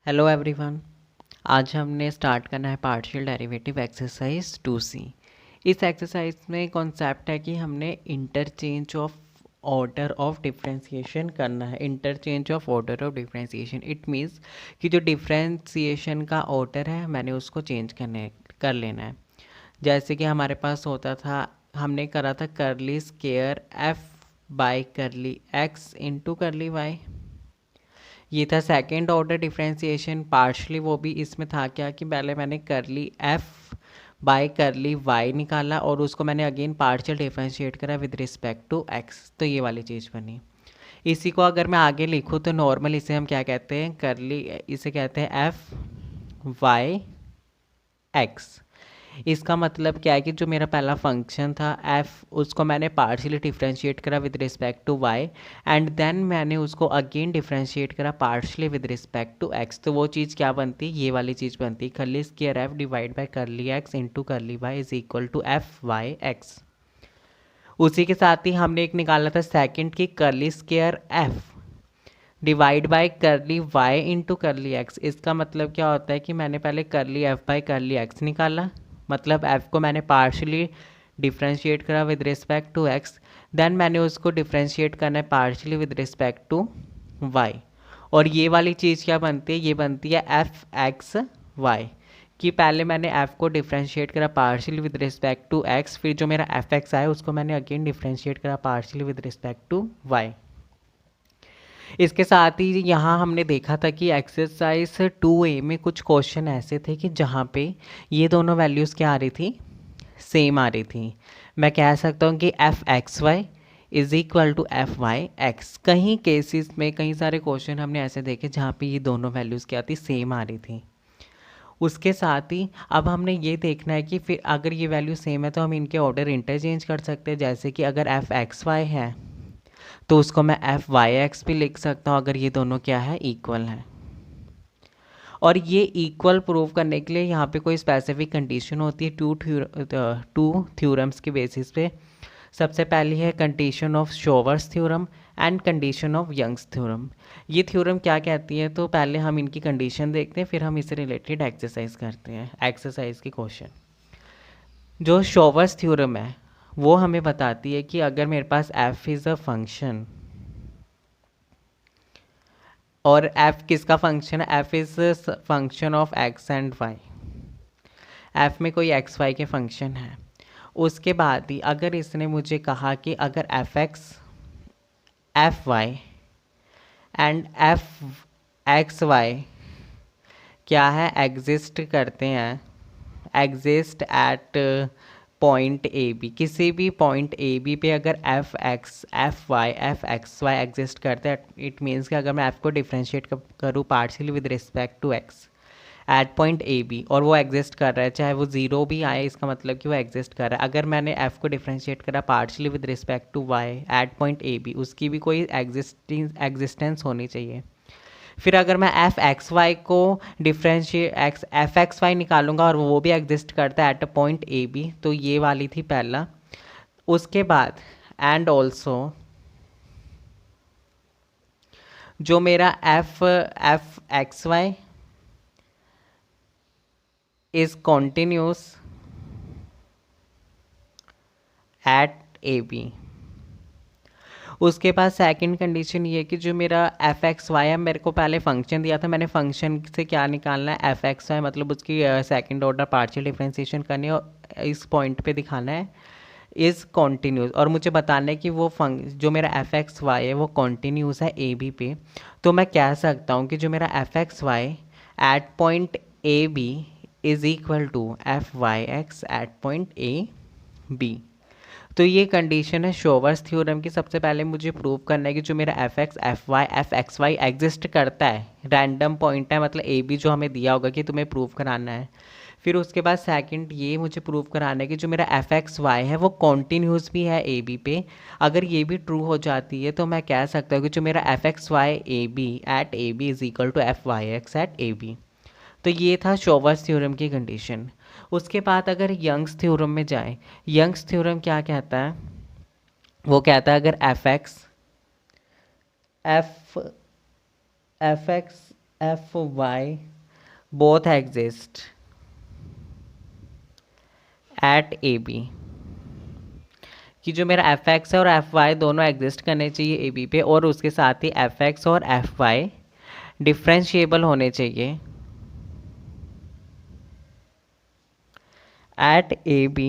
Hello everyone. आज हमने start करना है पार्शियल डेरिवेटिव एक्सरसाइज 2C। इस एक्सरसाइज में कॉन्सेप्ट है कि हमने interchange of order of differentiation करना है। Interchange of order of differentiation it means कि जो डिफरेंशिएशन का ऑर्डर है मैंने उसको चेंज कर लेना है। जैसे कि हमारे पास होता था, हमने करा था करली स्केयर एफ बाई करली एक्स इंटू करली वाई। ये था सेकेंड ऑर्डर डिफरेंशिएशन पार्शली। वो भी इसमें था क्या कि पहले मैंने करली एफ बाय करली वाई निकाला और उसको मैंने अगेन पार्शियल डिफरेंशिएट करा विद रिस्पेक्ट टू एक्स, तो ये वाली चीज़ बनी। इसी को अगर मैं आगे लिखूँ तो नॉर्मल इसे हम क्या कहते हैं, करली इसे कहते हैं एफ वाई एक्स। इसका मतलब क्या है कि जो मेरा पहला फंक्शन था एफ, उसको मैंने पार्शियली डिफरेंशिएट करा with respect to Y and then मैंने उसको अगेन डिफरेंशिएट करा partially with respect to X. तो वो चीज़ क्या बनती, ये वाली चीज़ बनती, curly square F divide by curly X into curly Y is equal to F Y X. उसी के साथ ही हमने एक निकाला था सेकेंड की curly square F divide by curly Y into curly X. इसका मतलब क्या होता है कि मैंने पहले करली एफ बाई करली एक्स निकाला, मतलब एफ को मैंने पार्शली डिफ्रेंशिएट करा with respect to X, then मैंने उसको डिफ्रेंशिएट करना है partially with respect to Y. और ये वाली चीज़ क्या बनती है, ये बनती है एफ एक्स वाई। कि पहले मैंने एफ को डिफ्रेंशिएट करा partially with respect to X, फिर जो मेरा एफ एक्स आया उसको मैंने अगेन डिफ्रेंशिएट करा partially with respect to Y. इसके साथ ही यहाँ हमने देखा था कि एक्सरसाइज 2A में कुछ क्वेश्चन ऐसे थे कि जहाँ पे ये दोनों वैल्यूज़ क्या आ रही थी, सेम आ रही थी। मैं कह सकता हूँ कि F X Y is equal to F Y X. कहीं केसेस में कई सारे क्वेश्चन हमने ऐसे देखे जहाँ पे ये दोनों वैल्यूज़ क्या थी, सेम आ रही थी। उसके साथ ही अब हमने ये देखना है कि फिर अगर ये वैल्यू सेम है तो हम इनके ऑर्डर इंटरचेंज कर सकते हैं। जैसे कि अगर एफ एक्स वाई है तो उसको मैं एफ वाई एक्स भी लिख सकता हूँ अगर ये दोनों क्या है, इक्वल हैं। और ये इक्वल प्रूव करने के लिए यहाँ पे कोई स्पेसिफिक कंडीशन होती है टू थ्योरम्स के बेसिस पे। सबसे पहली है condition of Schwarz's theorem and condition of Young's theorem. ये थ्योरम क्या कहती है, तो पहले हम इनकी कंडीशन देखते हैं, फिर हम इससे रिलेटेड एक्सरसाइज करते हैं, एक्सरसाइज की क्वेश्चन। जो शोवर्स थ्योरम है वो हमें बताती है कि अगर मेरे पास f इज़ अ फंक्शन, और f किसका फंक्शन है, f is function of x and y। f में कोई x y के फंक्शन है। उसके बाद ही अगर इसने मुझे कहा कि अगर F X F Y and F X Y क्या है, एग्जिस्ट करते हैं, exist at point A B, किसी भी पॉइंट ए बी पे अगर एफ एक्स वाई एग्जिस्ट करते हैं, इट मीन्स कि अगर मैं एफ को डिफ्रेंशिएट करूँ partially with respect to X at point A B और वो एग्जिस्ट कर रहा है, चाहे वो जीरो भी आए, इसका मतलब कि वो एग्जिस्ट कर रहा है। अगर मैंने एफ को डिफ्रेंशिएट करा partially with respect to Y at point A B, उसकी भी कोई एग्जिस्टेंस होनी चाहिए। फिर अगर मैं एफ एक्स वाई को डिफ्रेंशिएट एफ एक्स वाई निकालूंगा और वो भी एग्जिस्ट करता है at a point A B, तो ये वाली थी पहला। उसके बाद एंड ऑल्सो जो मेरा F X Y is continuous at A B. उसके बाद सेकंड कंडीशन ये कि जो मेरा एफ एक्स वाई है, मेरे को पहले फंक्शन दिया था, मैंने फंक्शन से क्या निकालना है, एफ एक्स वाई, मतलब उसकी सेकंड ऑर्डर पार्शियल डिफरेंशिएशन करनी है और इस पॉइंट पे दिखाना है इज़ कॉन्टीन्यूस, और मुझे बताना है कि वो जो मेरा एफ एक्स वाई है वो कॉन्टीन्यूस है ए बी पे। तो मैं कह सकता हूँ कि जो मेरा F X Y at point A B is equal to F Y X at point A B. तो ये कंडीशन है शोवर्स थ्योरम की। सबसे पहले मुझे प्रूव करना है कि जो मेरा एफ एक्स वाई एग्जिस्ट करता है, रैंडम पॉइंट है, मतलब ए बी जो हमें दिया होगा कि तुम्हें प्रूव कराना है। फिर उसके बाद सेकंड ये मुझे प्रूव कराना है कि जो मेरा एफ एक्स वाई है वो कॉन्टीन्यूस भी है ए बी पे। अगर ये भी ट्रू हो जाती है तो मैं कह सकता हूँ कि जो मेरा F X Y A B at A B is equal to F Y X at A B. तो ये था शोवर्स थ्योरम की कंडीशन। उसके बाद अगर यंग्स थ्योरम में जाए, यंग्स थ्योरम क्या कहता है, वो कहता है अगर F X F Y both exist at A B, कि जो मेरा एफ एक्स है और एफ वाई दोनों एग्जिस्ट करने चाहिए ए बी पे, और उसके साथ ही एफ एक्स और एफ वाई डिफ्रेंशिएबल होने चाहिए एट ए बी।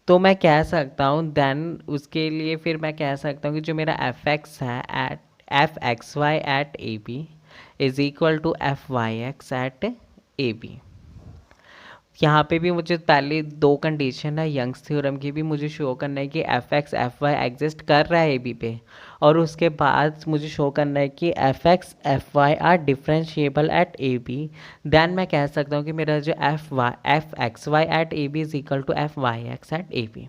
तो मैं कह सकता हूँ देन उसके लिए फिर मैं कह सकता हूँ कि जो मेरा एफ एक्स है at F X Y at A B is equal to F Y X at A B. यहाँ पे भी मुझे पहले दो कंडीशन है यंग्स थ्योरम की भी मुझे शो करना है कि F X F Y exist कर रहा है ए बी पे, और उसके बाद मुझे शो करना है कि F X F Y are differentiable at A B. Then मैं कह सकता हूँ कि मेरा जो F X Y at A B is equal to F Y X at A B.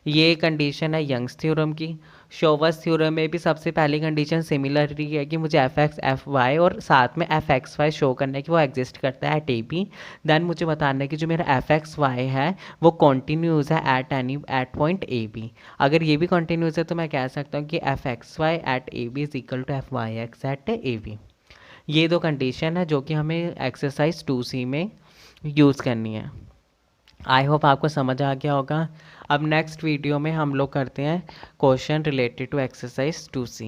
ये कंडीशन है यंग्स थ्योरम की। शोवर्स थ्योरम में भी सबसे पहली कंडीशन सिमिलर ही है कि मुझे एफ एक्स एफ वाई और साथ में एफ एक्स वाई शो करना है कि वो एग्जिस्ट करता है एट ए बी। देन मुझे बताना है कि जो मेरा एफ एक्स वाई है वो कॉन्टीन्यूस है एट पॉइंट ए बी। अगर ये भी कॉन्टीन्यूस है तो मैं कह सकता हूँ कि F X Y at A B is equal to F Y X at A B. ये दो कंडीशन है जो कि हमें एक्सरसाइज 2C में यूज़ करनी है। आई होप आपको समझ आ गया होगा। अब नेक्स्ट वीडियो में हम लोग करते हैं question related to exercise 2C।